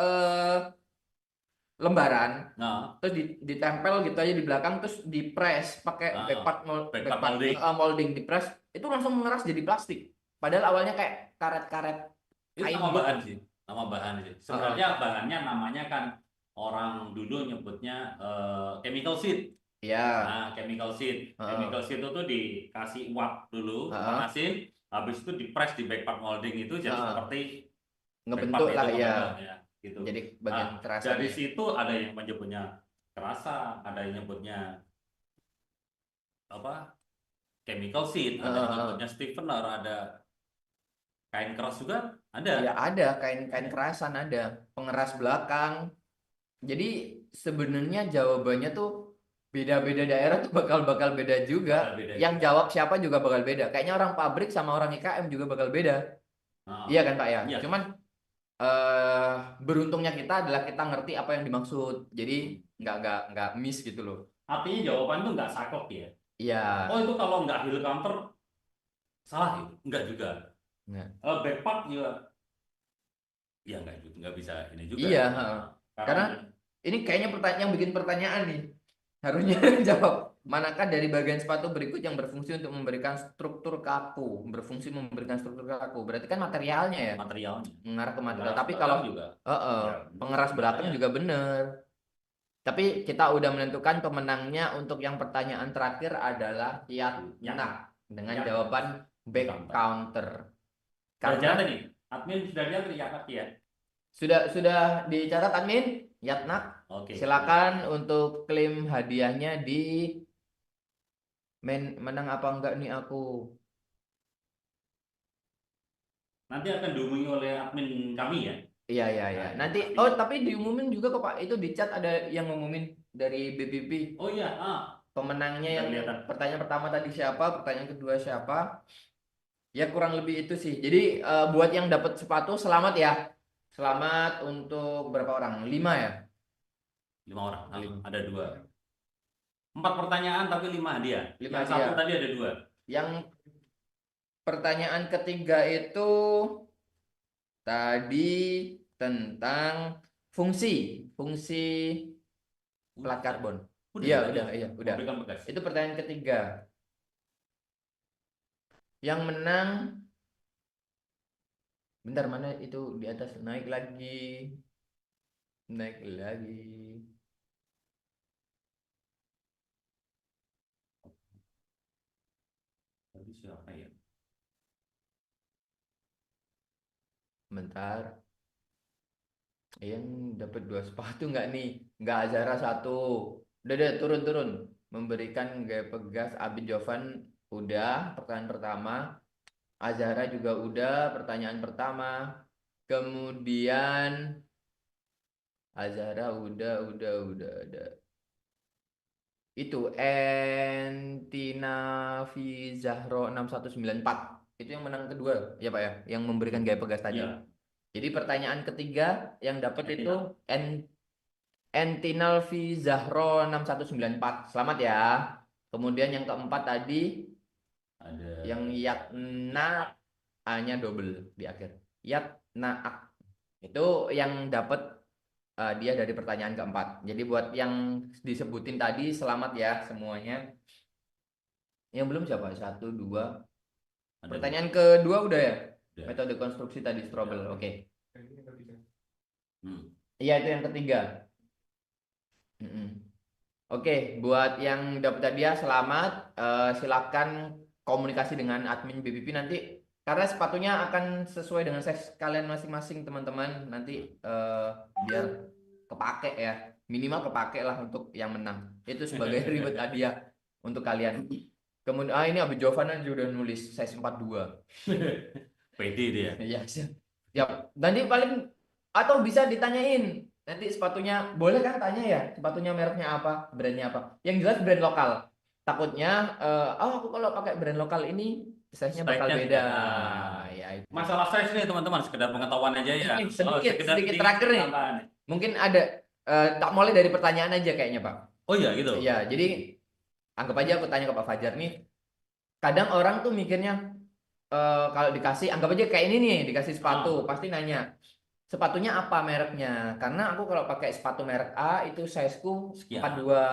lembaran, Nah, terus ditempel gitu aja di belakang, terus dipres pakai backpack backpack molding. molding dipres, itu langsung mengeras jadi plastik. Padahal awalnya kayak karet-karet Itu kain nama gitu. bahan sih. Nama bahan sih. Heeh. Sebenarnya bahannya namanya kan orang dulu nyebutnya chemical seed. Iya. Nah, chemical seed. Chemical Heeh. seed itu dikasih uap dulu, Heeh. dipanasin, habis itu dipres di backpack molding itu jadi Heeh. seperti backpack Ngebentuk itu lah ya. ngebentuk ya, gitu. Jadi bagian Nah, dari kerasannya. situ ada yang menyebutnya kerasa, ada yang nyebutnya apa? Chemical seed, ada Heeh, yang heeh. nyebutnya stiffener, ada kain keras juga, ada. Ya ada kain-kain kerasan, ada pengeras belakang. Jadi sebenarnya jawabannya tuh beda-beda daerah tuh bakal beda juga. Bakal beda Yang juga. jawab siapa juga bakal beda. Kayaknya orang pabrik sama orang IKM juga bakal beda. Iya Nah, kan Pak ya? iya. Cuman eh beruntungnya kita adalah kita ngerti apa yang dimaksud. Jadi Hmm. nggak miss gitu loh. Artinya jawaban tuh nggak saklek ya. Iya. Oh itu kalau nggak heel counter salah itu, nggak juga. Nah, Backpack juga, ya nggak bisa ini juga. iya. Heeh. Nah, karena Karena ini kayaknya pertanyaan yang bikin pertanyaan nih. Harusnya jawab. Manakah dari bagian sepatu berikut yang berfungsi untuk memberikan struktur kaku? Berfungsi memberikan struktur kaku. Berarti kan materialnya ya. materialnya, Mengarah ke material. pengeras Tapi kalau belakang juga, ya pengeras belakang makanya juga benar. Tapi kita udah menentukan pemenangnya untuk yang pertanyaan terakhir adalah ya, Yatna dengan ya jawaban di back counter. counter. Udah Karena jatuh nih, admin sudah lihat ya kaki ya. sudah dicatat admin, Yatna. Oke, Silakan untuk klaim hadiahnya di menang apa enggak nih aku. nanti akan dihubungi oleh admin kami ya. Iya iya iya. Nah, itu Nanti pasti. oh tapi diumumin juga kok Pak. Itu di chat ada yang ngumumin dari BPP. Oh iya, Pemenangnya udah yang kelihatan. pertanyaan pertama tadi siapa, pertanyaan kedua siapa. Ya kurang lebih itu sih. Jadi buat yang dapat sepatu selamat ya. Selamat untuk berapa orang? 5 ya? 5 orang, 5. ada 2. 4 pertanyaan tapi 5 hadiah. 5 Yang satu dia. tadi ada 2. Yang pertanyaan ketiga itu tadi tentang fungsi, fungsi plat Udah, karbon. udah Iya, tadi udah, iya, udah. memberikan bekas. Itu pertanyaan ketiga. Yang menang, bentar mana itu di atas naik lagi, naik lagi. Tadi siapa ya? Bentar. Yang dapat 2 sepatu nggak nih? Nggak Azara 1. Udah deh turun. Memberikan gaya pegas Abid Jovan udah pertanyaan pertama. Azara juga udah pertanyaan pertama. Kemudian Azara udah. Itu Entina Zahro 6194. Itu yang menang kedua ya Pak ya, yang memberikan gaya pegas tadi. Iya, Jadi pertanyaan ketiga yang dapat itu Entinal. Entinal Zahro 6194. Selamat ya. Kemudian yang keempat tadi Ada yang Yatna A-nya double di akhir. Yatna A. Itu yang dapat dia dari pertanyaan keempat. Jadi buat yang disebutin tadi selamat ya semuanya. Yang belum siapa? Satu, dua. ada 2. Pertanyaan kedua udah ya? Udah. Metode konstruksi tadi Strobel. Udah. Oke. Hmm. Iya itu yang ketiga. Mm-mm. Oke, buat yang dapat hadiah selamat. Silakan komunikasi dengan admin BPP nanti karena sepatunya akan sesuai dengan size kalian masing-masing teman-teman. Nanti biar kepake ya. Minimal kepake lah untuk yang menang. Itu sebagai ribet hadiah untuk kalian. Kemudian ini Abi Jovana juga udah nulis size 42. PD dia. Iya, siap. Siap. Nanti paling atau bisa ditanyain. Nanti sepatunya boleh kan tanya ya, sepatunya mereknya apa, brandnya apa. Yang jelas brand lokal. Takutnya oh aku kalau pakai brand lokal ini size-nya bakal Style-nya beda. tidak. Ya itu. Masalah size nih teman-teman, sekedar pengetahuan aja ya. Sedikit Sekedar sedikit terakhir nih. tambahan. Mungkin ada tak mulai dari pertanyaan aja kayaknya, Pak. Oh iya gitu. Iya, jadi anggap aja aku tanya ke Pak Fajar nih, kadang orang tuh mikirnya kalau dikasih anggap aja kayak ini nih dikasih sepatu Ah, pasti nanya sepatunya apa mereknya karena aku kalau pakai sepatu merek A itu sizeku 42 sekian.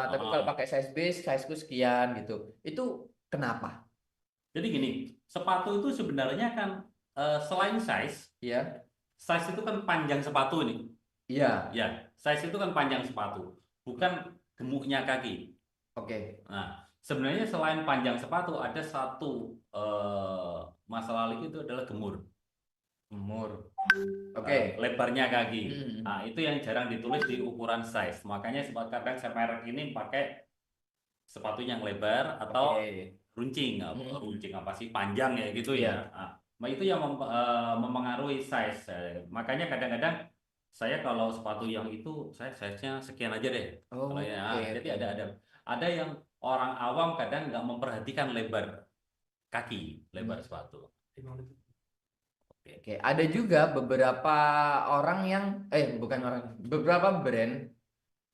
tapi kalau pakai size B sizeku sekian gitu itu kenapa Jadi gini, sepatu itu sebenarnya kan selain size, ya size itu kan panjang sepatu nih. iya Ya, size itu kan panjang sepatu, bukan gemuknya kaki. oke Nah, sebenarnya selain panjang sepatu ada satu masalah lagi itu adalah gemur. umur oke Lebarnya kaki. Hmm, Nah, itu yang jarang ditulis di ukuran size. Makanya kadang saya merek ini pakai sepatu yang lebar oke atau runcing, Hmm, runcing apa sih panjang ya gitu ya. iya Nah, itu yang mempengaruhi size. Makanya kadang-kadang saya kalau sepatu yang itu saya size-nya sekian aja deh. Kalau ya, oke jadi oke ada yang orang awam kadang nggak memperhatikan lebar kaki, lebar Hmm. sepatu. Oke. Oke, ada juga beberapa orang yang bukan orang, beberapa brand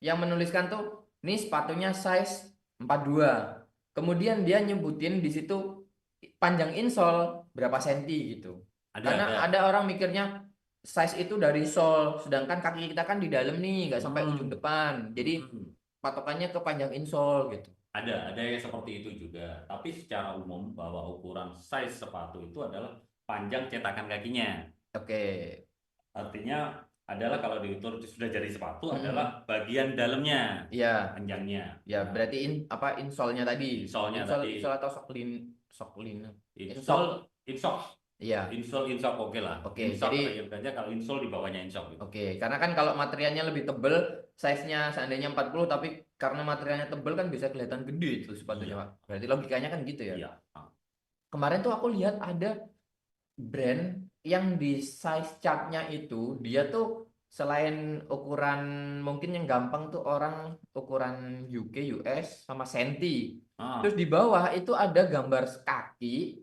yang menuliskan tuh nih sepatunya size 42. Kemudian dia nyebutin di situ panjang insole berapa senti gitu. Karena Ada. ada orang mikirnya size itu dari sole, sedangkan kaki kita kan di dalam nih, nggak sampai ujung Hmm. depan. Jadi Hmm. patokannya ke panjang insole gitu. Ada yang seperti itu juga. Tapi secara umum bahwa ukuran size sepatu itu adalah panjang cetakan kakinya. Oke. Artinya adalah kalau diukur sudah jadi sepatu adalah Mm-mm. bagian dalamnya, Iya, panjangnya. ya Nah, berarti apa insole-nya tadi? insole-nya Insole tadi insole atau soklin soklin. Insok. insole, Iya. insole oke lah. Oke, Insole jadi aja kalau insole di bawahnya insole gitu. oke, karena kan kalau materialnya lebih tebel, size-nya seandainya 40 tapi karena materialnya tebel kan bisa kelihatan gede itu sepatunya, Iya, Pak. Berarti logikanya kan gitu ya. iya. Ah, Kemarin tuh aku lihat ada brand yang di size chartnya itu dia tuh selain ukuran mungkin yang gampang tuh orang ukuran UK, US sama senti. Terus ah, di bawah itu ada gambar kaki,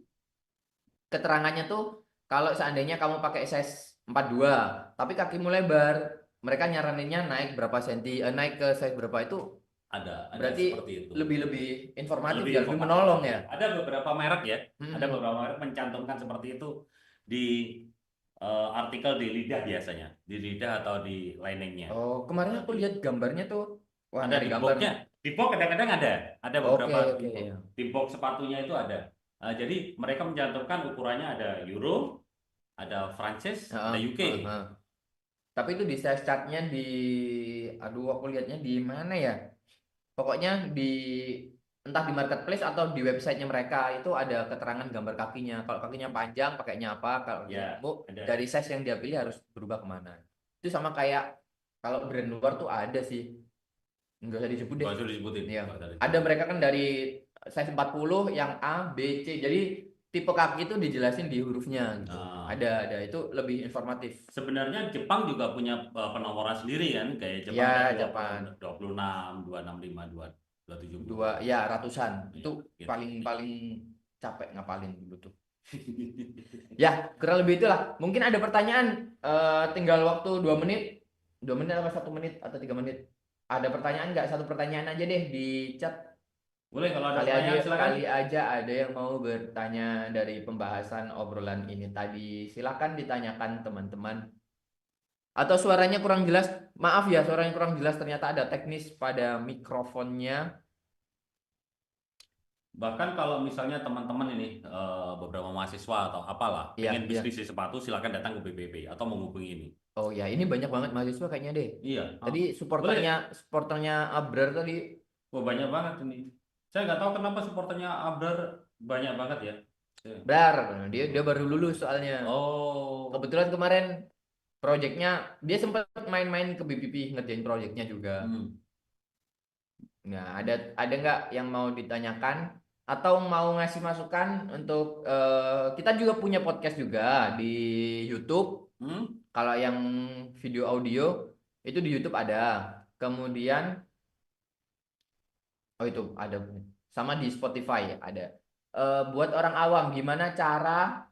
keterangannya tuh kalau seandainya kamu pakai size 42 tapi kakimu lebar, mereka nyaraninnya naik berapa senti, naik ke size berapa itu ada berarti seperti itu. lebih informatif Lebih ya, lebih informatif menolong lagi. ya. Ada beberapa merek ya, ada Hmm. beberapa merek mencantumkan seperti itu di artikel di lidah biasanya, di lidah atau di liningnya. Oh, kemarin aku lihat gambarnya tuh, wah Ada nyari di gambar. boxnya, di box kadang-kadang ada Oke, beberapa oke, ya. di box sepatunya itu ada. Jadi mereka mencantumkan ukurannya ada Euro, ada Prancis, ada Heeh, UK. heeh, heeh. Tapi itu di size chartnya di, aduh aku lihatnya di mana ya? Pokoknya di entah di marketplace atau di websitenya mereka itu ada keterangan gambar kakinya. Kalau kakinya panjang pakainya apa, kalau kakinya Ya, gemuk ada. dari size yang dia pilih harus berubah kemana. Itu sama kayak kalau brand luar tuh ada sih, nggak usah disebut deh. Gak usah disebutin, Ya, gak usah ada disebutin. mereka kan dari size 40 yang A, B, C. Jadi tipe kaki itu dijelasin di hurufnya gitu. Nah, Ada itu lebih informatif. sebenarnya Jepang juga punya penomoran sendiri kan, kayak Jepang ada Ya, 20, Japan 26, 265, 270. dua ya ratusan itu Ya, gitu. paling paling capek ngapalin dulu tuh. Ya, kurang lebih itulah. Mungkin ada pertanyaan, tinggal waktu 2 menit, 2 menit apa 1 menit atau 3 menit. Ada pertanyaan nggak? Satu pertanyaan aja deh di chat. Boleh kalau ada Kali aja, pertanyaan silakan. kali aja ada yang mau bertanya dari pembahasan obrolan ini tadi. Silakan ditanyakan teman-teman. Atau suaranya kurang jelas? Maaf ya, suaranya kurang jelas. Ternyata ada teknis pada mikrofonnya. Bahkan kalau misalnya teman-teman ini beberapa mahasiswa atau apalah pengen Iya, bisnis iya. di sepatu silakan datang ke BPP atau menghubungi ini. Oh ya, ini banyak banget mahasiswa kayaknya deh. Iya, Tadi boleh. supporternya Abrar tadi. Wah, banyak banget ini. Saya nggak tahu kenapa supporternya Abrar banyak banget ya. Ya. Brar, dia baru lulus soalnya. Oh, Kebetulan kemarin proyeknya dia sempat main-main ke BPP ngerjain proyeknya juga. hmm. Nah, ada nggak yang mau ditanyakan atau mau ngasih masukan untuk kita juga punya podcast juga di YouTube. Hmm? Kalau yang video audio itu di YouTube ada. Kemudian oh itu ada sama di Spotify ada. Buat orang awam gimana cara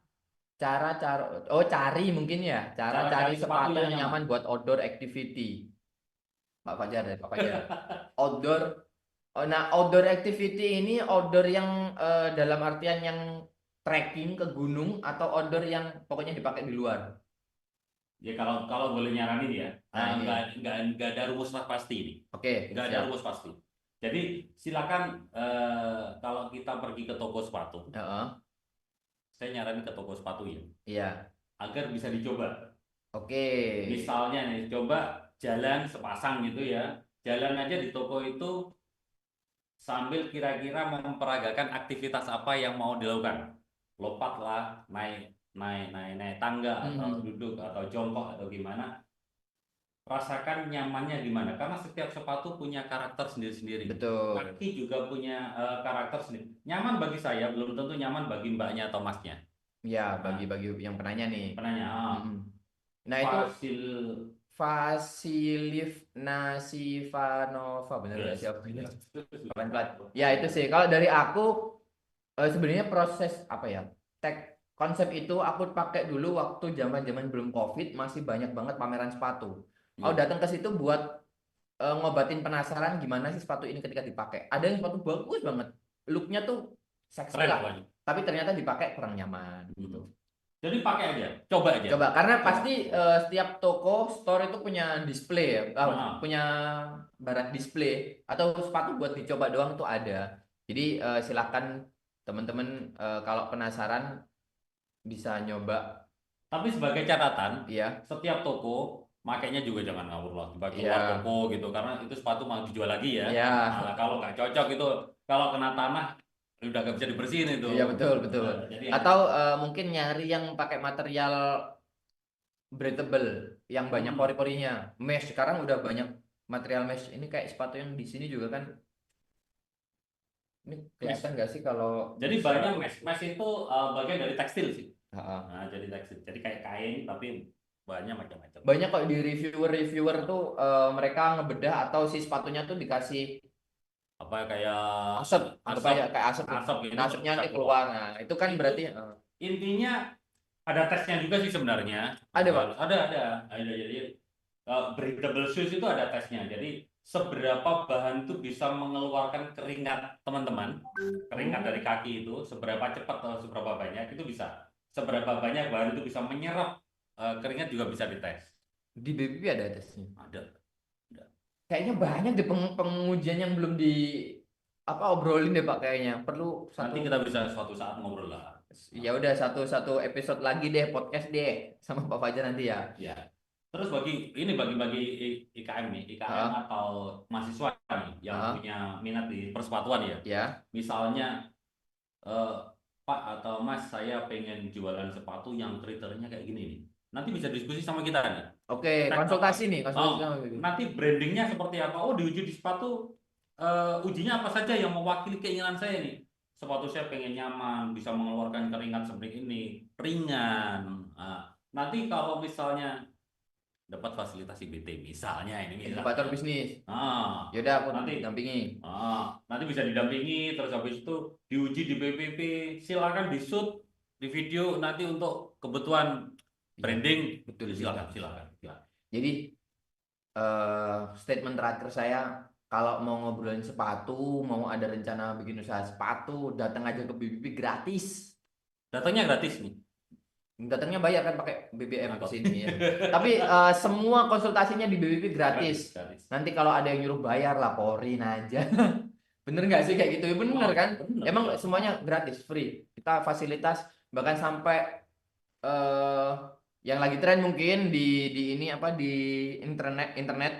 cari mungkin ya cara Cara cari cari sepatu sepatu yang yang nyaman. nyaman buat outdoor activity. Pak Fajar deh Pak Fajar outdoor Oh, nah, outdoor activity ini outdoor yang dalam artian yang trekking ke gunung atau outdoor yang pokoknya dipakai di luar. Ya kalau kalau boleh nyaranin ya, Nah, iya. nggak ada rumus pasti ini, Oke, nggak ada siap. rumus pasti. Jadi silakan kalau kita pergi ke toko sepatu, Heeh. saya nyaranin ke toko sepatu ya, Iya. agar bisa dicoba. Oke. Misalnya nih, coba jalan sepasang gitu ya, jalan aja di toko itu sambil kira-kira memperagakan aktivitas apa yang mau dilakukan. Lompat lah, naik naik naik naik tangga atau Mhm. duduk atau jongkok atau gimana. Rasakan nyamannya gimana, karena setiap sepatu punya karakter sendiri-sendiri. Betul. Kaki juga punya karakter sendiri. Nyaman bagi saya belum tentu nyaman bagi mbaknya atau masnya. Ya, Nah, bagi-bagi yang penanya nih. penanya Mhm. Nah, itu fasil Vasilif Nasivanova, bener nggak sih yes. aku ini? Kapan plat? Ya itu sih. Kalau dari aku sebenarnya proses apa ya? Konsep itu aku pakai dulu waktu zaman-zaman belum COVID, masih banyak banget pameran sepatu. Aku Iya, datang ke situ buat ngobatin penasaran gimana sih sepatu ini ketika dipakai. Ada yang sepatu bagus banget, looknya tuh seksi keren lah, pokoknya. tapi ternyata dipakai kurang nyaman gitu. Hmm. Jadi pakai aja, coba aja, Coba karena coba. pasti setiap toko store itu punya display ya, Nah, punya barang display atau sepatu buat dicoba doang tuh ada. Jadi silakan teman-teman kalau penasaran bisa nyoba. tapi sebagai catatan, Iya, setiap toko makainya juga jangan ngawur lah, tiba keluar toko iya, gitu, karena itu sepatu mau dijual lagi ya. iya, Nah, kalau nggak cocok itu, kalau kena tanah udah nggak bisa dibersihin itu. iya betul betul. Jadi Atau mungkin nyari yang pakai material breathable yang banyak hmm, pori-porinya. Mesh sekarang udah banyak material mesh. Ini kayak sepatu yang di sini juga kan. Ini kelihatan mesh. nggak sih kalau Jadi bisa? banyak mesh. Mesh itu bagian dari tekstil sih. Ha-ha. Nah, jadi tekstil. Jadi kayak kain tapi banyak macam-macam. Banyak kok di reviewer-reviewer tuh mereka ngebedah atau si sepatunya tuh dikasih Apa kayak asap, anggap asap aja kayak asap lah. asap Nah, gitu asapnya bisa nanti keluar. keluar. Nah, itu kan Itu berarti intinya ada tesnya juga sih sebenarnya. ada Harus Pak. ada. Jadi breathable shoes itu ada tesnya. Jadi seberapa bahan itu bisa mengeluarkan keringat teman-teman, keringat dari Oh, kaki itu seberapa cepat atau seberapa banyak itu bisa. Seberapa banyak bahan itu bisa menyerap keringat juga bisa dites. di BPP ada tesnya. Ada. Kayaknya banyak deh pengujian yang belum di apa obrolin deh Pak kayaknya. Perlu satu Nanti kita bisa suatu saat ngobrol lah. ya udah satu episode lagi deh podcast deh sama Pak Fajar nanti ya. Ya. Terus bagi IKM nih, IKM Heeh, atau mahasiswa nih yang heeh, punya minat di persepatuan ya. ya. Misalnya eh, Pak atau Mas, saya pengen jualan sepatu yang kriteria kayak gini nih. Nanti bisa diskusi sama kita nih. Oke, Tek apa? konsultasi nih, konsultasi Oh, sama BPP. nanti brandingnya seperti apa? Oh, diuji di sepatu, ujinya apa saja yang mewakili keinginan saya nih. Sepatu saya pengen nyaman, bisa mengeluarkan keringat seperti ini, ringan. Nah, nanti kalau misalnya dapat fasilitas IBT, misalnya ini Inkubator misalnya. bisnis. Ah, Yaudah aku nanti dampingi. nanti bisa didampingi, terus habis itu diuji di PPP, silakan di shoot di video nanti untuk kebutuhan Iya, branding, betul ya bisa, silakan, bisa. silakan, silakan. Jadi statement terakhir saya kalau mau ngobrolin sepatu, mau ada rencana bikin usaha sepatu, datang aja ke BBP gratis. Datangnya gratis nih. Datangnya bayar kan pakai BBM ke Angkot. sini ya. Tapi semua konsultasinya di BBP gratis. Gratis, gratis. Nanti kalau ada yang nyuruh bayar laporin aja. Bener nggak sih kayak gitu? Ya bener kan? Oh, bener Emang jelas. semuanya gratis, free. Kita fasilitas bahkan sampai eh yang lagi tren mungkin di ini apa di internet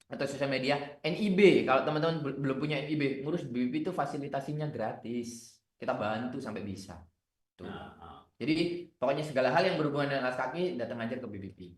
atau sosial media NIB. Kalau teman-teman belum punya NIB, ngurus BBB itu fasilitasinya gratis. Kita bantu sampai bisa. Tuh. Nah, Jadi pokoknya segala hal yang berhubungan dengan alas kaki datang aja ke BBB.